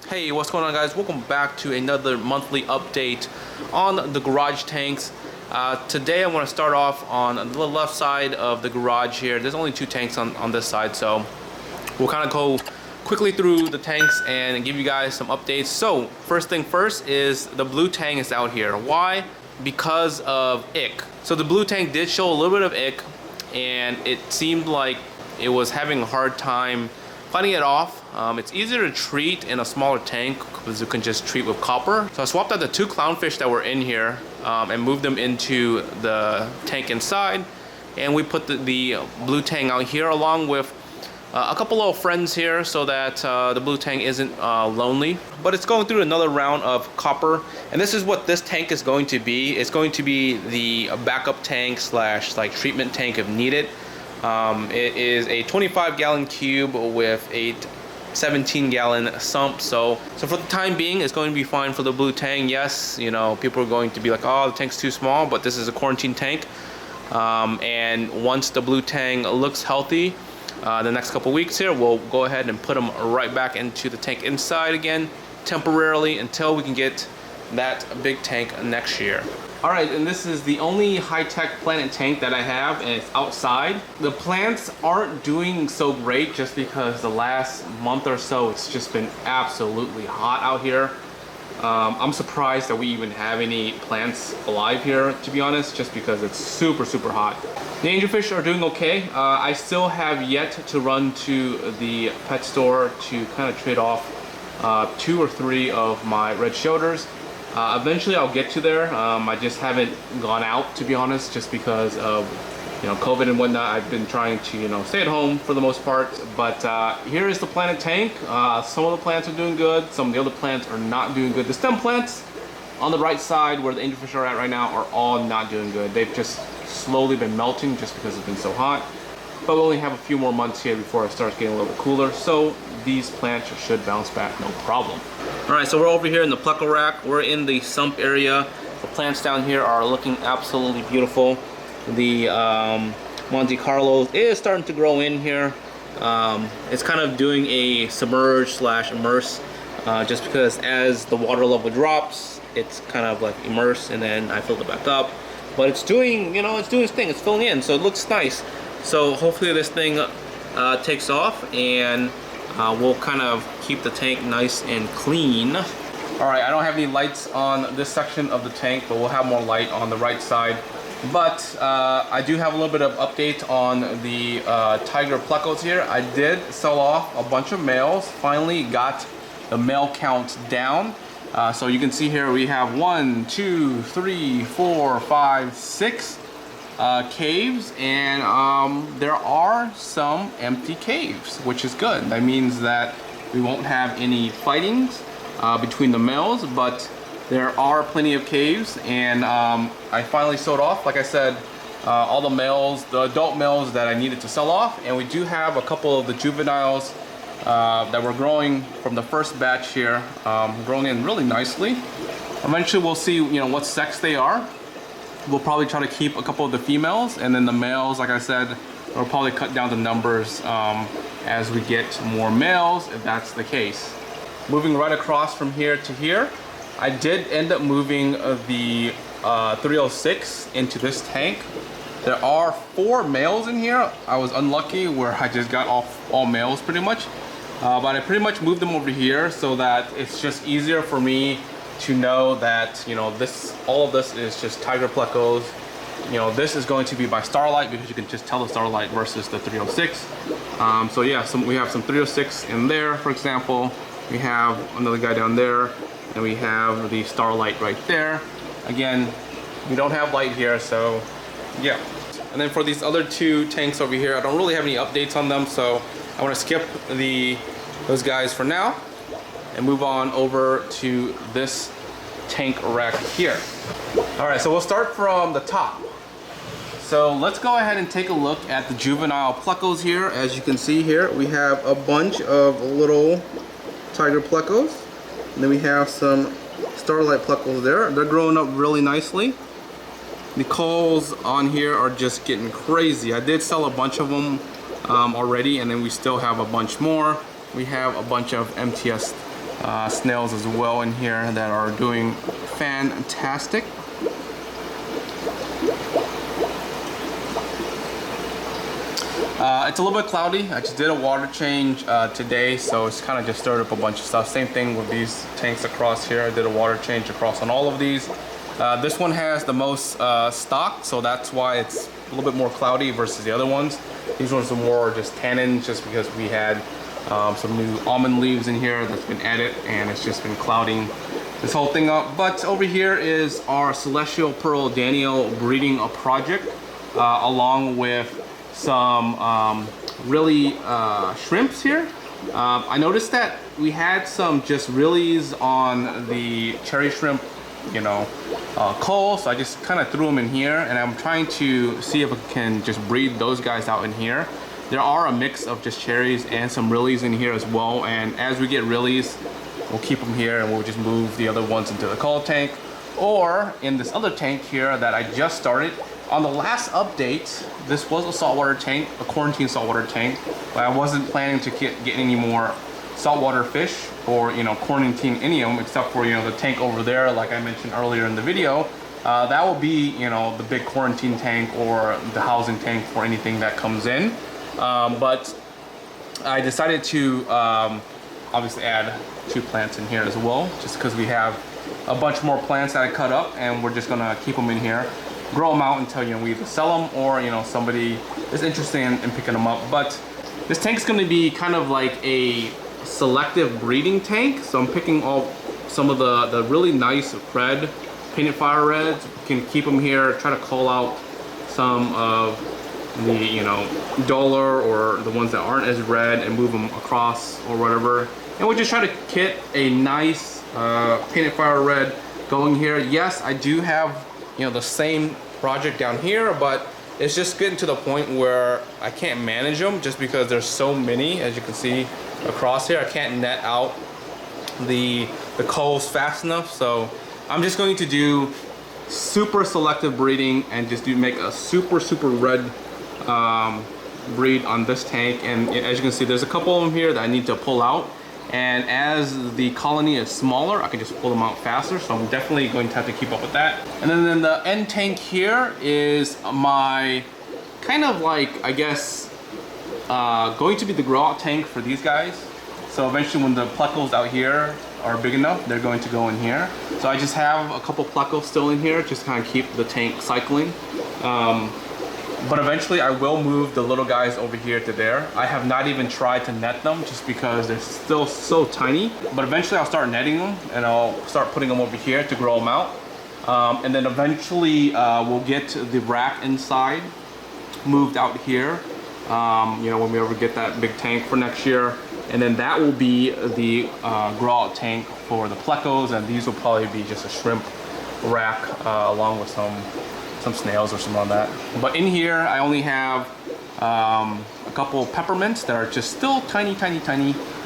Hey, what's going on, guys? Welcome back to another monthly update on the garage tanks. Today I'm going to start off on the left side of the garage here. There's only two tanks on this side, so we'll kind of go quickly through the tanks and give you guys some updates. So first thing first is the blue Tang is out here. Why? Because of ick. So the blue tank did show a little bit of ick, and it seemed like it was having a hard time fighting it off. It's easier to treat in a smaller tank because you can just treat with copper. So I swapped out the two clownfish that were in here and moved them into the tank inside, and we put the blue Tang out here along with a couple of friends here so that the blue Tang isn't lonely. But it's going through another round of copper, and this is what this tank is going to be. It's going to be the backup tank slash like treatment tank if needed. It is a 25-gallon cube with a 17-gallon sump. So for the time being, it's going to be fine for the blue Tang. Yes, you know, people are going to be like, oh, the tank's too small, but this is a quarantine tank. And once the blue Tang looks healthy, the next couple weeks here, we'll go ahead and put them right back into the tank inside again temporarily until we can get that big tank next year. Alright, and this is the only high-tech Planet tank that I have, and it's outside. The plants aren't doing so great just because the last month or so it's just been absolutely hot out here. I'm surprised that we even have any plants alive here, to be honest, just because it's super hot. The angelfish are doing okay. I still have yet to run to the pet store to kind of trade off 2 or 3 of my red shoulders. Eventually I'll get to there. I just haven't gone out, to be honest, just because of, you know, COVID and whatnot. I've been trying to, you know, stay at home for the most part. But here is the Planet tank. Some of the plants are doing good. Some of the other plants are not doing good. The stem plants on the right side where the angelfish are at right now are all not doing good. They've just slowly been melting just because it's been so hot. But we only have a few more months here before it starts getting a little bit cooler. So these plants should bounce back no problem. Alright, so we're over here in the Pleco Rack. We're in the sump area. The plants down here are looking absolutely beautiful. The Monte Carlo is starting to grow in here. It's kind of doing a submerge slash immerse just because as the water level drops, it's kind of like immersed and then I filled it back up. But it's doing, you know, it's doing its thing. It's filling in, so it looks nice. So hopefully this thing takes off and we'll kind of keep the tank nice and clean. Alright, I don't have any lights on this section of the tank, but we'll have more light on the right side. But I do have a little bit of update on the tiger Plecos here. I did sell off a bunch of males. Finally got the male count down. So you can see here we have 1, 2, 3, 4, 5, 6 caves, and there are some empty caves, which is good. That means that we won't have any fightings between the males, but there are plenty of caves, and I finally sold off, like I said, all the males, the adult males that I needed to sell off, and we do have a couple of the juveniles that were growing from the first batch here, growing in really nicely. Eventually we'll see, you know, what sex they are. We'll probably try to keep a couple of the females, and then the males, like I said, we'll probably cut down the numbers as we get more males, if that's the case. Moving right across from here to here, I did end up moving the 306 into this tank. There are 4 males in here. I was unlucky where I just got off all males pretty much. But I pretty much moved them over here so that it's just easier for me to know that, you know, all of this is just tiger Plecos. You know, this is going to be by Starlight because you can just tell the Starlight versus the 306. So yeah, we have some 306 in there, for example. We have another guy down there, and we have the Starlight right there. Again, we don't have light here, so yeah. And then for these other 2 tanks over here, I don't really have any updates on them, so I want to skip those guys for now and move on over to this tank rack here. Alright, so we'll start from the top. So let's go ahead and take a look at the juvenile Plecos here. As you can see here, we have a bunch of little tiger Plecos. And then we have some Starlight Plecos there. They're growing up really nicely. The calls on here are just getting crazy. I did sell a bunch of them already, and then we still have a bunch more. We have a bunch of MTS snails as well in here that are doing fantastic. It's a little bit cloudy. I just did a water change today, so it's kind of just stirred up a bunch of stuff. Same thing with these tanks across here. I did a water change across on all of these. This one has the most stock, so that's why it's a little bit more cloudy versus the other ones. These ones are more just tannins, just because we had some new almond leaves in here that's been added, and it's just been clouding this whole thing up. But over here is our Celestial Pearl Daniel breeding project, along with some really shrimps here. I noticed that we had some just reallys on the cherry shrimp, you know, coal, so I just kind of threw them in here, and I'm trying to see if I can just breed those guys out in here. There are a mix of just cherries and some reallys in here as well, and as we get reallys, we'll keep them here and we'll just move the other ones into the coal tank, or in this other tank here that I just started. On the last update, this was a saltwater tank, a quarantine saltwater tank, but I wasn't planning to get any more saltwater fish or, you know, quarantine any of them, except for, you know, the tank over there, like I mentioned earlier in the video. That will be, you know, the big quarantine tank or the housing tank for anything that comes in. But I decided to obviously add 2 plants in here as well, just because we have a bunch more plants that I cut up, and we're just gonna keep them in here, grow them out until, you know, we either sell them or, you know, somebody is interested in picking them up. But this tank's going to be kind of like a selective breeding tank, so I'm picking all some of the really nice red painted fire reds. You can keep them here, try to call out some of the, you know, duller or the ones that aren't as red and move them across or whatever. And we'll just try to kit a nice painted fire red going here. Yes, I do have, you know, the same project down here, but it's just getting to the point where I can't manage them just because there's so many, as you can see across here. I can't net out the culls fast enough, so I'm just going to do super selective breeding and just make a super red breed on this tank. And as you can see, there's a couple of them here that I need to pull out, and as the colony is smaller, I can just pull them out faster, so I'm definitely going to have to keep up with that. And then the end tank here is my kind of like, I guess, going to be the grow out tank for these guys. So eventually when the Plecos out here are big enough, they're going to go in here. So I just have a couple Plecos still in here, just kind of keep the tank cycling. But eventually I will move the little guys over here to there. I have not even tried to net them just because they're still so tiny. But eventually I'll start netting them, and I'll start putting them over here to grow them out. And then eventually we'll get the rack inside moved out here. You know, when we ever get that big tank for next year. And then that will be the grow out tank for the Plecos, and these will probably be just a shrimp rack along with some snails or something like that. But in here I only have a couple peppermints that are just still tiny.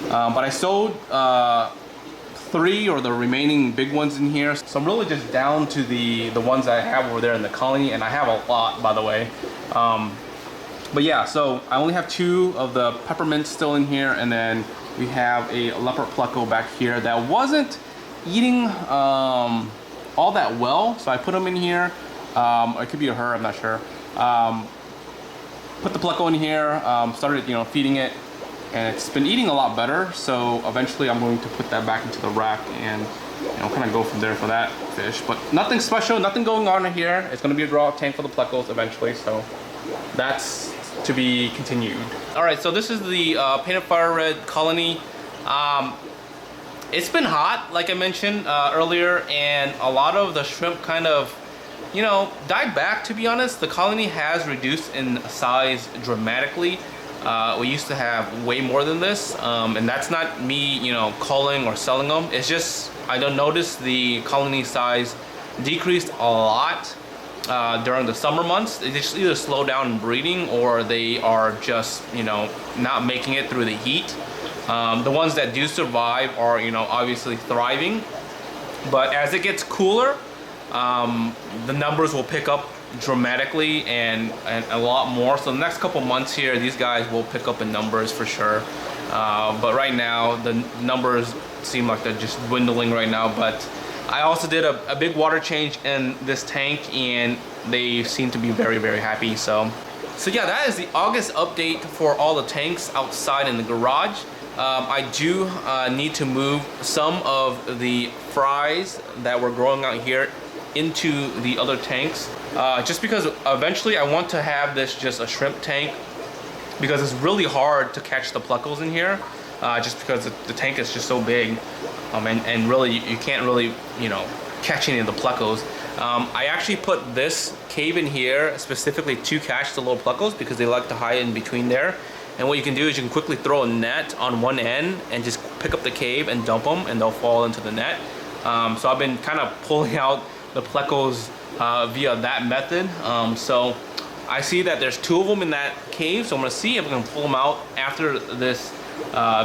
But I sold 3 or the remaining big ones in here, so I'm really just down to the ones I have over there in the colony, and I have a lot, by the way. But yeah, so I only have 2 of the peppermints still in here, and then we have a leopard pleco back here that wasn't eating all that well, so I put them in here. It could be a her, I'm not sure. Put the pleco in here, started, you know, feeding it, and it's been eating a lot better. So eventually I'm going to put that back into the rack and, you know, kind of go from there for that fish. But nothing special, nothing going on in here. It's going to be a grow out tank for the plecos eventually, so that's to be continued. All right, so this is the painted fire red colony. It's been hot, like I mentioned earlier, and a lot of the shrimp kind of, you know, died back, to be honest. The colony has reduced in size dramatically. We used to have way more than this, and that's not me, you know, culling or selling them. It's just I don't notice the colony size decreased a lot during the summer months. They just either slow down in breeding, or they are just, you know, not making it through the heat. The ones that do survive are, you know, obviously thriving, but as it gets cooler, the numbers will pick up dramatically and a lot more. So the next couple months here, these guys will pick up in numbers for sure. but right now the numbers seem like they're just dwindling right now. But I also did a big water change in this tank, and they seem to be very, very happy. So yeah, that is the August update for all the tanks outside in the garage. I do need to move some of the fries that were growing out here into the other tanks, just because eventually I want to have this just a shrimp tank, because it's really hard to catch the Plecos in here, just because the tank is just so big, and really you can't really, you know, catch any of the Plecos. I actually put this cave in here specifically to catch the little Plecos, because they like to hide in between there. And what you can do is you can quickly throw a net on one end and just pick up the cave and dump them, and they'll fall into the net. So I've been kind of pulling out the Plecos via that method. So I see that there's 2 of them in that cave, so I'm gonna see if I can pull them out after this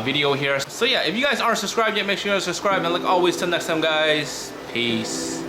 video here. So yeah, if you guys aren't subscribed yet, make sure you're subscribed, and like always, till next time guys, peace.